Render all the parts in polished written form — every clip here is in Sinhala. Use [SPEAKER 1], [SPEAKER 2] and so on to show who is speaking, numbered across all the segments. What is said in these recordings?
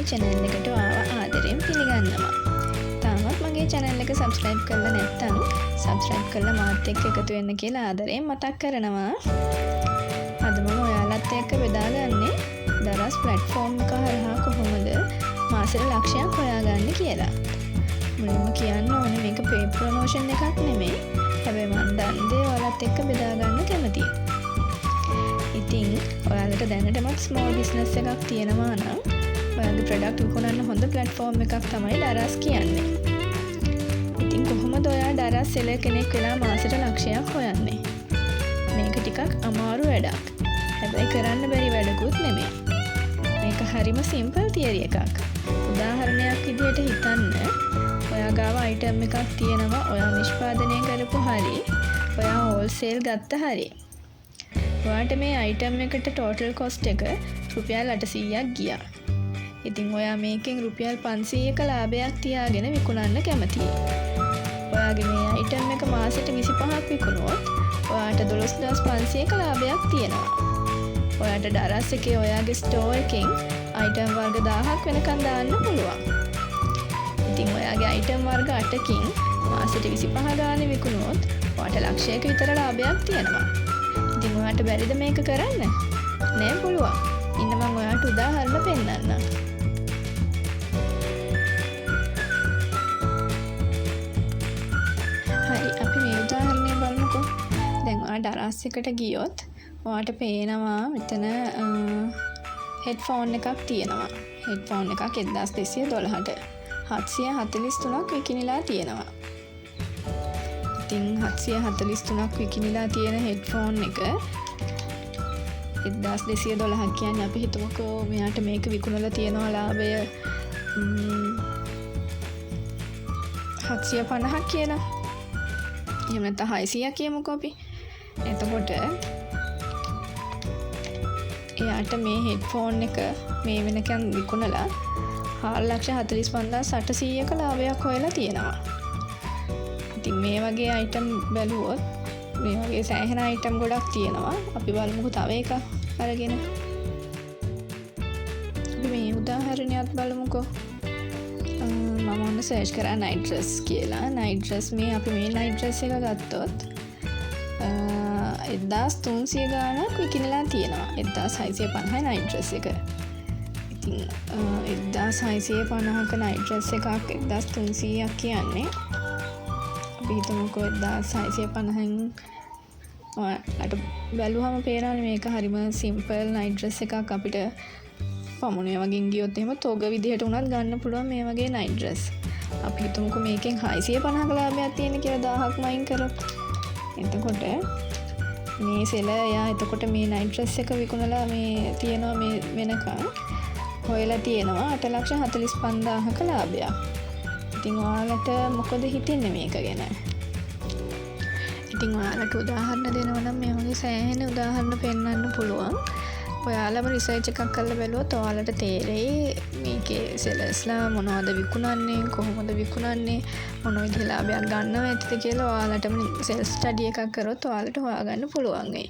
[SPEAKER 1] channel එකට ආව ආදරයෙන් පිළිගන්නවා. තාමත් මගේ channel එක subscribe කරලා නැත්නම් subscribe කරලා මාත් එක්ක එකතු වෙන්න කියලා ආදරයෙන් මතක් කරනවා. අද මම ඔයාලත් එක්ක බෙදාගන්නේ දරස් platform එක හරහා කොහොමද මාසෙට ලක්ෂයක් හොයාගන්නේ කියලා. මුලින්ම කියන්න ඕනේ මේක paid promotion එකක් නෙමෙයි. හැබැයි මම දන්නේ ඔයාලත් එක්ක බෙදා ගන්න කැමතියි. ඉතින් ඔයාලට දැනටමත් small business එකක් තියෙනවා නම් ඔයාලගේ product විකුණන්න හොඳ platform එකක් තමයි දරස් කියන්නේ. ඉතින් කොහොමද ඔයා දරස් seller කෙනෙක් වෙලා මාසෙට ලක්ෂයක් හොයන්නේ? මේක ටිකක් අමාරු වැඩක්. හැබැයි කරන්න බැරි වැඩකුත් නෙමෙයි. මේක හරිම simple theory එකක්. උදාහරණයක් විදිහට හිතන්න. ඔයා ගාව item එකක් තියෙනවා. ඔයා නිෂ්පාදනය කරපු හරි. ඔයා wholesale ගත්ත හරි. ඔයාට මේ item එකට total cost එක රුපියල් 800ක් ගියා. ඉතින් ඔයා මේකෙන් රුපියල් 500ක ලාභයක් තියාගෙන විකුණන්න කැමතියි. ඔයාගේ මේ item එක මාසෙට 25ක් විකුණුවොත් ඔයාට 12500ක ලාභයක් තියෙනවා. ඔයාට දරස් එකේ ඔයාගේ store එකෙන් item වර්ග 1000ක් වෙනකන් දාන්න පුළුවන්. ඉතින් ඔයාගේ item වර්ග 8කින් මාසෙට 25 ගානේ විකුණුවොත් ඔයාට ලක්ෂයක විතර ලාභයක් තියෙනවා. ඉතින් ඔයාට බැරිද මේක කරන්න? නෑ පුළුවන්. ඉන්න මම ඔයාට උදාහරණ පෙන්නන්නම්. හරි අපි මේ උදාහරණය බලමුකෝ. දැන් ඔයා දරස් එකට ගියොත් ඔයාට පේනවා මෙතන headphone එකක් තියෙනවා. headphone එකක් 1212ට 743ක් විකිණිලා තියෙනවා. ඉතින් 743ක් විකිණිලා තියෙන headphone එක 1212 කියන්නේ අපි හිතමුකෝ මෙයාට මේක විකුණලා තියෙනවා ලාභය 750ක් කියලා. එහෙම නැත්නම් 600ක් කියමුකෝ අපි. එතකොට එයාට මේ headphone එක මේ වෙනකන් විකුණලා 445800ක ලාභයක් හොයලා තියෙනවා. ඉතින් මේ වගේ item බැලුවොත් මේ වගේ සෑහෙන item ගොඩක් තියෙනවා. අපි බලමුකෝ තව එකක් අරගෙන. අපි මේ උදාහරණයක් බලමුකෝ. මම ඔන්න search කරා night dress කියලා. night dress මේ අපි මේ night dress එක ගත්තොත් 1300 ගාණක් විකිණලා තියෙනවා. 1650යි night dress එක. ඉතින් 1650ක night dress එකක් 1300ක් කියන්නේ අපි හිතමුකෝ 1650න් ඔයාලට බැලුවම පේනවනේ මේක හරිම simple night dress එකක් අපිට පමුණේ වගේ ගියොත් එහෙම තෝග විදිහට උනත් ගන්න පුළුවන් මේ වගේ night dress. අපි හිතමුකෝ මේකෙන් 650ක ලාභයක් තියෙන කියලා 1000ක් මයින් කරොත්. එතකොට මේ seller එයා එතකොට මේ night dress එක විකුණලා මේ තියනවා මේ වෙනකන් හොයලා තියෙනවා 8,45,000ක ලාභයක්. ඉතින් ඔයාලට මොකද හිතෙන්නේ මේක ගැන? ඉතින් ඔයාලට උදාහරණ දෙනවා නම් මේ වගේ සෑහෙන උදාහරණ පෙන්වන්න පුළුවන්. ඔයාලම රිසර්ච් එකක් කරලා බැලුවොත් ඔයාලට තේරෙයි මේකේ සෙලර්ස්ලා මොනවද විකුණන්නේ, කොහොමද විකුණන්නේ, මොන විදිහේ ලාභයක් ගන්නව ඇතිද කියලා ඔයාලටම සෙල්ස් ස්ටඩි එකක් කරොත් ඔයාලට හොයාගන්න පුළුවන් වෙයි.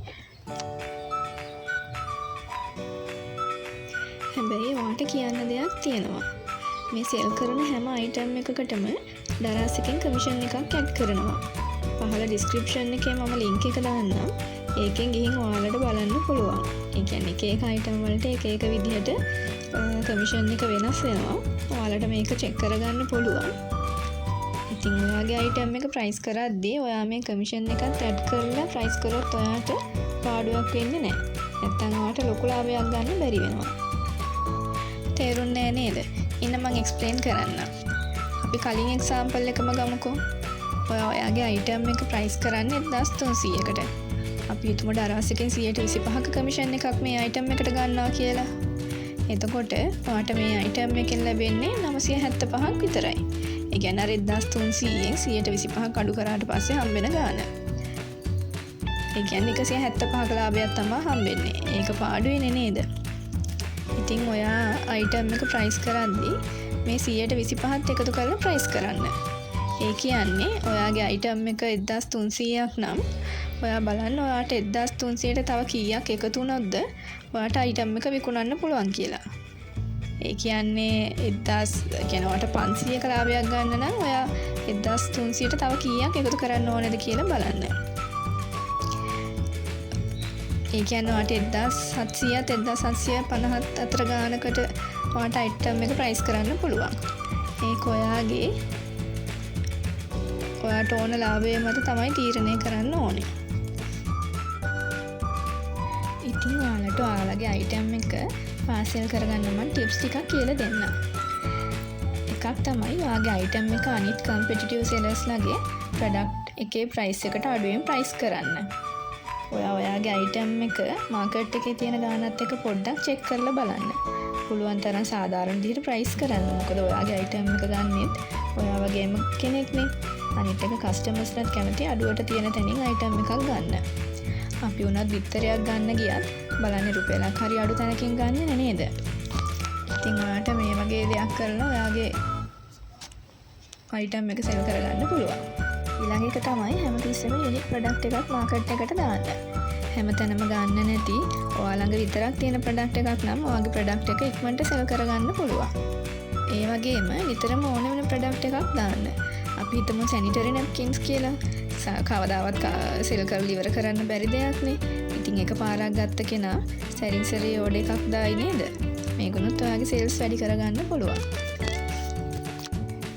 [SPEAKER 1] හැබැයි ඔයාලට කියන්න දෙයක් තියෙනවා. මේ සෙල් කරන හැම item එකකටම දරස් එකෙන් කමිෂන් එකක් ඇඩ් කරනවා. පහළ description එකේ මම link එක දාන්නම්. ඒකෙන් ගිහින් ඔයාලට බලන්න පුළුවන්. ඒ කියන්නේ එක එක item වලට එක එක විදිහට කමිෂන් එක වෙනස් වෙනවා. ඔයාලට මේක check කරගන්න පුළුවන්. ඉතින් ඔයාගේ item එක price කරද්දී ඔයා මේ කමිෂන් එකත් add කරලා price කරොත් ඔයාට පාඩුවක් වෙන්නේ නැහැ. නැත්තම් ඔයාට ලොකු ලාභයක් ගන්න බැරි වෙනවා. තේරුන්නේ නේද? ඉන්න මම explain කරන්නම්. අපි කලින් example එකම ගමුකෝ. ඔයාගේ item එක price කරන්නේ 1300කට. අපි හිතමු දරස් එකෙන් 125ක කමිෂන් එකක් මේ item එකට ගන්නවා කියලා. එතකොට ඔයාට මේ item එකෙන් ලැබෙන්නේ 975ක් විතරයි. ඒ කියන්නේ අර 1300ෙන් 125ක් අඩු කරාට පස්සේ හම්බෙන ගාණ. ඒ කියන්නේ 175ක ලාභයක් තමයි හම්බෙන්නේ. ඒක පාඩුයිනේ නේද? ඉතින් ඔයා item එක price කරද්දී මේ 125ත් එකතු කරලා price කරන්න. ඒ කියන්නේ ඔයාගේ item එක 1300ක් නම් ඔයා බලන්න ඔයාට 1300ට තව කීයක් එකතු වුණොත්ද ඔයාට item එක විකුණන්න පුළුවන් කියලා. ඒ කියන්නේ 1500ක ලාභයක් ගන්න නම් ඔයා 1300ට තව කීයක් එකතු කරන්න ඕනේද කියලා බලන්න. ඒ කියන්නේ ඔයාට 1700ත් 1750ත් අතර ගානකට ඔයාට අයිටම් එක ප්‍රයිස් කරන්න පුළුවන්. ඒක ඔයාට ඕන ලාභය මත තමයි තීරණය කරන්න ඕනේ. ඉතින් ඔයාලට ඔයාලගේ අයිටම් එක පාසල් කරගන්න මම ටිප්ස් ටිකක් කියලා දෙන්නම්. එකක් තමයි ඔයාගේ අයිටම් එක අනිත් කම්පිටිටිව් සෙලර්ස්ලාගේ ප්‍රොඩක්ට් එකේ ප්‍රයිස් එකට අඩුවෙන් ප්‍රයිස් කරන්න. ඔයාගේ අයිටම් එක මාකට් එකේ තියෙන ගානත් එක්ක පොඩ්ඩක් චෙක් කරලා බලන්න. පුළුවන් තරම් සාධාරණ විදිහට ප්‍රයිස් කරන්න. මොකද ඔයාගේ අයිටම් එක ගන්නෙත් ඔයා වගේම කෙනෙක්නේ. අනිත් එක කස්ටමර්ස්ලාත් කැමති අඩුවට තියෙන තැනින් අයිටම් එකක් ගන්න. අපි උනත් බිත්තරයක් ගන්න ගියත් බලන්න රුපියලක් හරි අඩු තැනකින් ගන්න නේද? ඉතින් ඔයාට මේ වගේ දෙයක් කරලා ඔයාගේ අයිටම් එක සෙල් කරගන්න පුළුවන්. ඊළඟ එක තමයි හැමතිස්සෙම යුනික් ප්‍රොඩක්ට් එකක් මාකට් එකට දාන්න. හැමතැනම ගන්න නැති ඔයා ළඟ විතරක් තියෙන ප්‍රොඩක්ට් එකක් නම් ඔයාගේ ප්‍රොඩක්ට් එක ඉක්මනට සෙල් කරගන්න පුළුවන්. ඒ වගේම නිතරම ඕන වෙන ප්‍රොඩක්ට් එකක් දාන්න. අපි හිතමු සැනිටරි නැප්කින්ස් කියලා. කවදාවත් සෙල් කරලා ඉවර කරන්න බැරි දෙයක් නේ. ඉතින් එක පාරක් ගත්ත කෙනා සැරින් සැරේ ඕඩර් එකක් දායි නේද? මේකුණුත් ඔයාගේ සේල්ස් වැඩි කරගන්න පුළුවන්.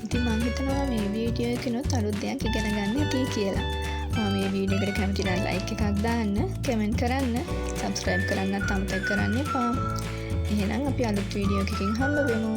[SPEAKER 1] ඉතින් මම හිතනවා මේ වීඩියෝ එකනොත් අලුත් දෙයක් ඉගෙන ගන්න ඇති කියලා. මේ වීඩියෝ එකට කැමති නම් ලයික් එකක් දාන්න, කමෙන්ට් කරන්න, සබ්ස්ක්‍රයිබ් කරන්නත් අමතක කරන්න එපා. එහෙනම් අපි අලුත් වීඩියෝ එකකින් හම්බ වෙමු.